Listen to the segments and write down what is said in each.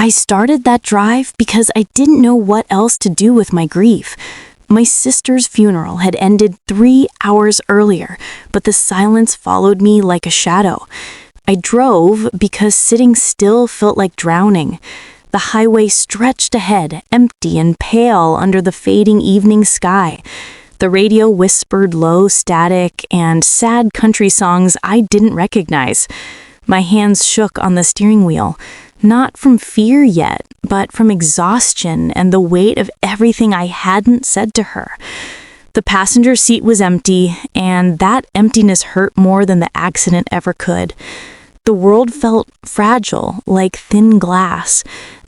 I started that drive because I didn't know what else to do with my grief. My sister's funeral had ended 3 hours earlier, but the silence followed me like a shadow. I drove because sitting still felt like drowning. The highway stretched ahead, empty and pale under the fading evening sky. The radio whispered low static and sad country songs I didn't recognize. My hands shook on the steering wheel, not from fear yet, but from exhaustion and the weight of everything I hadn't said to her. The passenger seat was empty, and that emptiness hurt more than the accident ever could. The world felt fragile, like thin glass.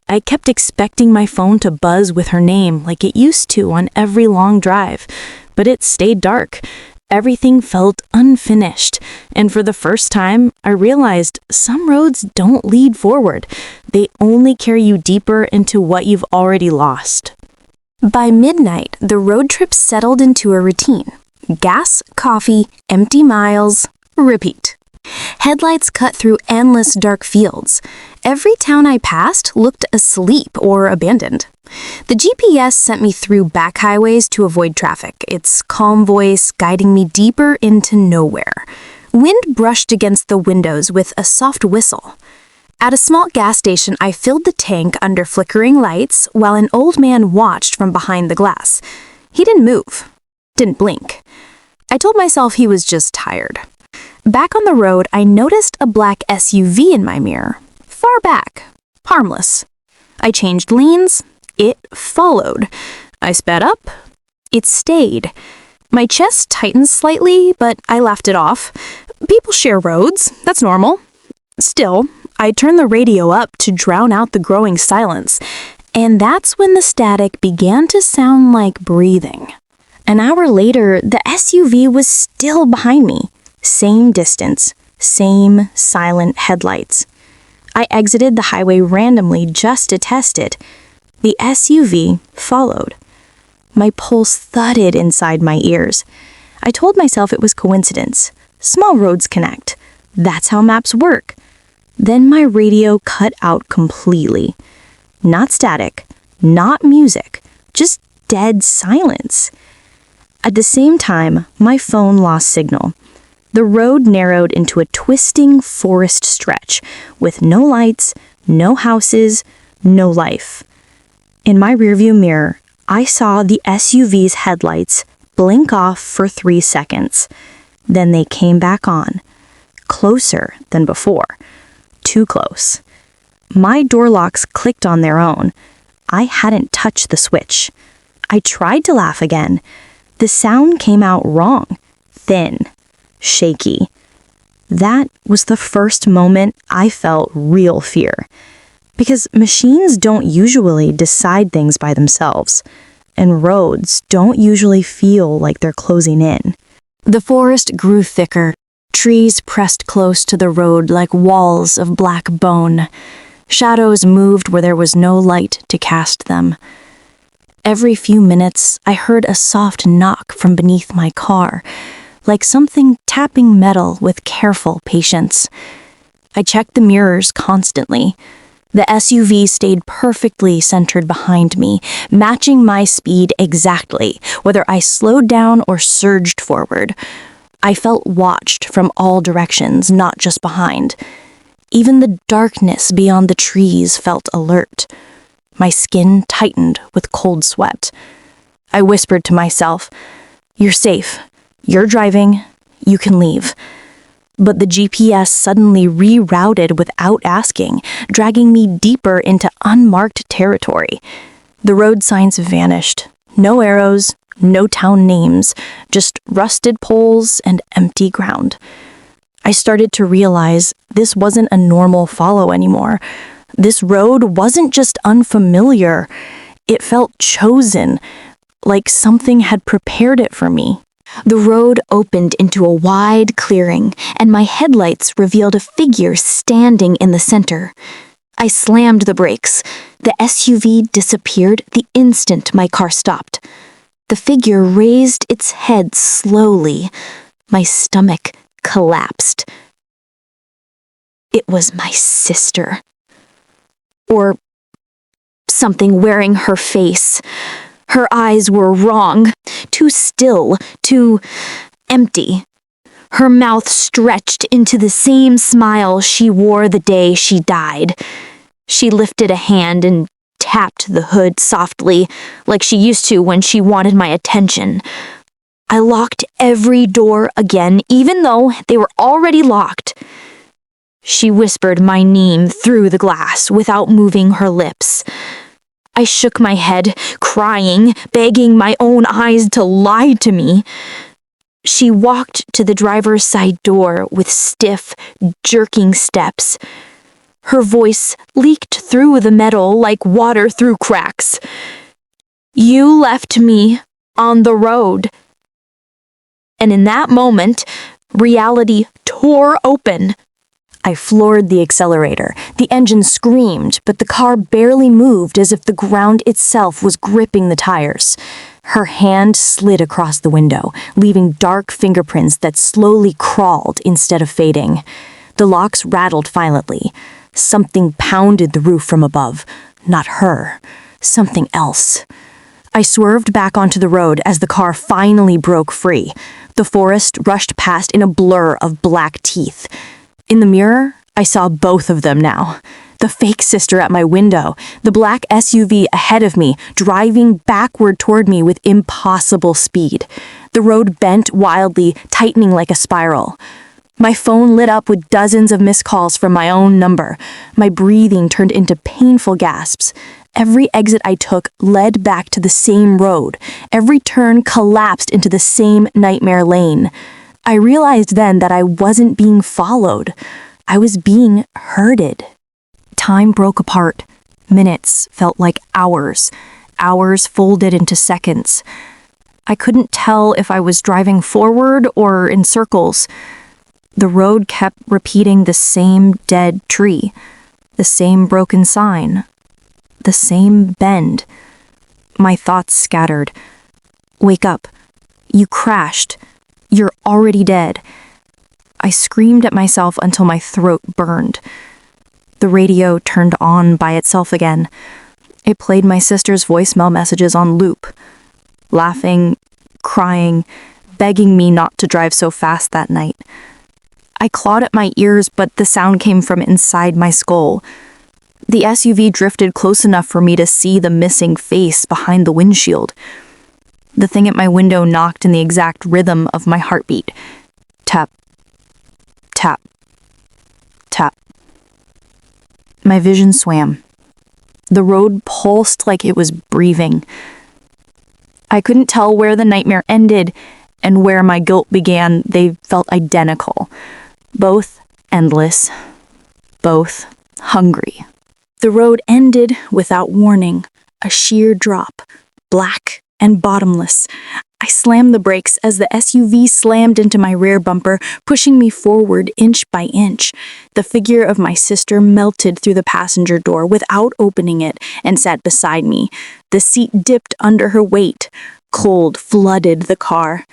I kept expecting my phone to buzz with her name like it used to on every long drive, but it stayed dark. Everything felt unfinished, and for the first time, I realized some roads don't lead forward. They only carry you deeper into what you've already lost. By midnight, the road trip settled into a routine. Gas, coffee, empty miles, repeat. Headlights cut through endless dark fields. Every town I passed looked asleep or abandoned. The GPS sent me through back highways to avoid traffic, its calm voice guiding me deeper into nowhere. Wind brushed against the windows with a soft whistle. At a small gas station, I filled the tank under flickering lights while an old man watched from behind the glass. He didn't move, didn't blink. I told myself he was just tired. Back on the road, I noticed a black SUV in my mirror. Far back. Harmless. I changed lanes. It followed. I sped up. It stayed. My chest tightened slightly, but I laughed it off. People share roads. That's normal. Still, I turned the radio up to drown out the growing silence, and that's when the static began to sound like breathing. An hour later, the SUV was still behind me. Same distance, same silent headlights. I exited the highway randomly just to test it. The SUV followed. My pulse thudded inside my ears. I told myself it was coincidence. Small roads connect. That's how maps work. Then my radio cut out completely. Not static, not music, just dead silence. At the same time, my phone lost signal. The road narrowed into a twisting forest stretch with no lights, no houses, no life. In my rearview mirror, I saw the SUV's headlights blink off for 3 seconds. Then they came back on, closer than before, too close. My door locks clicked on their own. I hadn't touched the switch. I tried to laugh again. The sound came out wrong, thin, shaky. That was the first moment I felt real fear. Because machines don't usually decide things by themselves, and roads don't usually feel like they're closing in. The forest grew thicker. Trees pressed close to the road like walls of black bone. Shadows moved where there was no light to cast them. Every few minutes, I heard a soft knock from beneath my car, like something tapping metal with careful patience. I checked the mirrors constantly. The SUV stayed perfectly centered behind me, matching my speed exactly, whether I slowed down or surged forward. I felt watched from all directions, not just behind. Even the darkness beyond the trees felt alert. My skin tightened with cold sweat. I whispered to myself, "You're safe. You're driving. You can leave." But the GPS suddenly rerouted without asking, dragging me deeper into unmarked territory. The road signs vanished. No arrows, no town names, just rusted poles and empty ground. I started to realize this wasn't a normal follow anymore. This road wasn't just unfamiliar. It felt chosen, like something had prepared it for me. The road opened into a wide clearing, and my headlights revealed a figure standing in the center. I slammed the brakes. The SUV disappeared the instant my car stopped. The figure raised its head slowly. My stomach collapsed. It was my sister. Or something wearing her face. Her eyes were wrong, too still, too empty. Her mouth stretched into the same smile she wore the day she died. She lifted a hand and tapped the hood softly, like she used to when she wanted my attention. I locked every door again, even though they were already locked. She whispered my name through the glass without moving her lips. I shook my head, crying, begging my own eyes to lie to me. She walked to the driver's side door with stiff, jerking steps. Her voice leaked through the metal like water through cracks. "You left me on the road." And in that moment, reality tore open. I floored the accelerator. The engine screamed, but the car barely moved as if the ground itself was gripping the tires. Her hand slid across the window, leaving dark fingerprints that slowly crawled instead of fading. The locks rattled violently. Something pounded the roof from above. Not her. Something else. I swerved back onto the road as the car finally broke free. The forest rushed past in a blur of black teeth. In the mirror, I saw both of them now. The fake sister at my window, the black SUV ahead of me, driving backward toward me with impossible speed. The road bent wildly, tightening like a spiral. My phone lit up with dozens of missed calls from my own number. My breathing turned into painful gasps. Every exit I took led back to the same road. Every turn collapsed into the same nightmare lane. I realized then that I wasn't being followed. I was being herded. Time broke apart. Minutes felt like hours. Hours folded into seconds. I couldn't tell if I was driving forward or in circles. The road kept repeating the same dead tree, the same broken sign, the same bend. My thoughts scattered. Wake up. You crashed. You're already dead. I screamed at myself until my throat burned. The radio turned on by itself again. It played my sister's voicemail messages on loop, laughing, crying, begging me not to drive so fast that night. I clawed at my ears, but the sound came from inside my skull. The SUV drifted close enough for me to see the missing face behind the windshield. The thing at my window knocked in the exact rhythm of my heartbeat. Tap, tap, tap. My vision swam. The road pulsed like it was breathing. I couldn't tell where the nightmare ended and where my guilt began. They felt identical. Both endless. Both hungry. The road ended without warning. A sheer drop. Black and bottomless. I slammed the brakes as the SUV slammed into my rear bumper, pushing me forward inch by inch. The figure of my sister melted through the passenger door without opening it and sat beside me. The seat dipped under her weight. Cold flooded the car.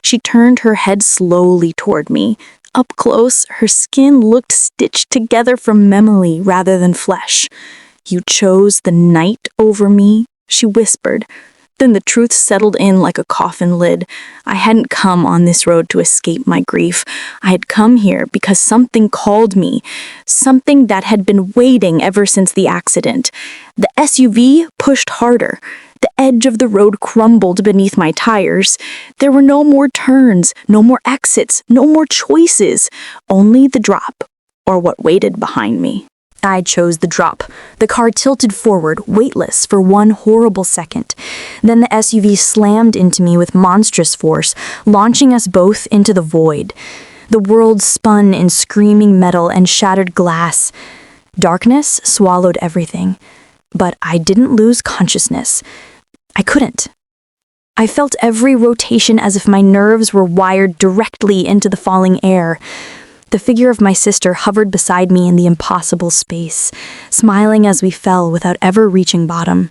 She turned her head slowly toward me. Up close, her skin looked stitched together from memory rather than flesh. "You chose the night over me," she whispered. Then the truth settled in like a coffin lid. I hadn't come on this road to escape my grief. I had come here because something called me, something that had been waiting ever since the accident. The SUV pushed harder. The edge of the road crumbled beneath my tires. There were no more turns, no more exits, no more choices, only the drop, or what waited behind me. I chose the drop. The car tilted forward, weightless, for one horrible second. Then the SUV slammed into me with monstrous force, launching us both into the void. The world spun in screaming metal and shattered glass. Darkness swallowed everything. But I didn't lose consciousness. I couldn't. I felt every rotation as if my nerves were wired directly into the falling air. The figure of my sister hovered beside me in the impossible space, smiling as we fell without ever reaching bottom.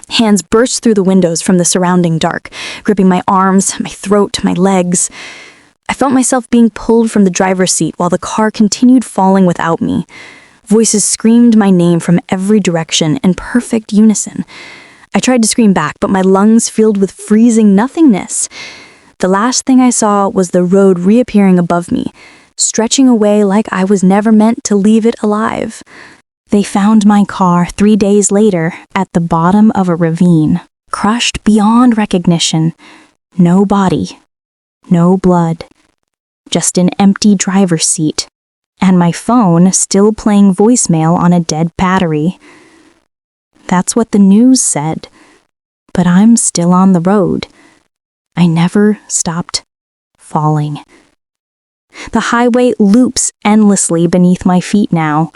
Hands burst through the windows from the surrounding dark, gripping my arms, my throat, my legs. I felt myself being pulled from the driver's seat while the car continued falling without me. Voices screamed my name from every direction in perfect unison. I tried to scream back, but my lungs filled with freezing nothingness. The last thing I saw was the road reappearing above me, stretching away like I was never meant to leave it alive. They found my car 3 days later at the bottom of a ravine, crushed beyond recognition. No body, no blood, just an empty driver's seat, and my phone still playing voicemail on a dead battery. That's what the news said, but I'm still on the road. I never stopped falling. The highway loops endlessly beneath my feet now,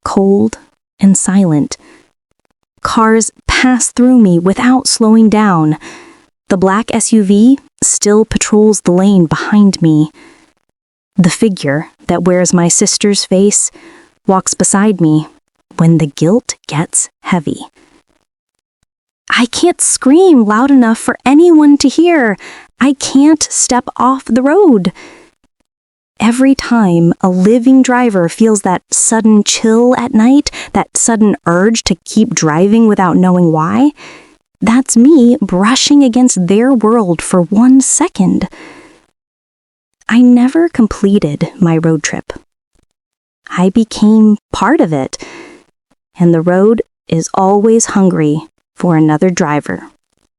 cold and silent. Cars pass through me without slowing down. The black SUV still patrols the lane behind me. The figure that wears my sister's face walks beside me when the guilt gets heavy. I can't scream loud enough for anyone to hear. I can't step off the road. Every time a living driver feels that sudden chill at night, that sudden urge to keep driving without knowing why, that's me brushing against their world for 1 second. I never completed my road trip. I became part of it, and the road is always hungry for another driver.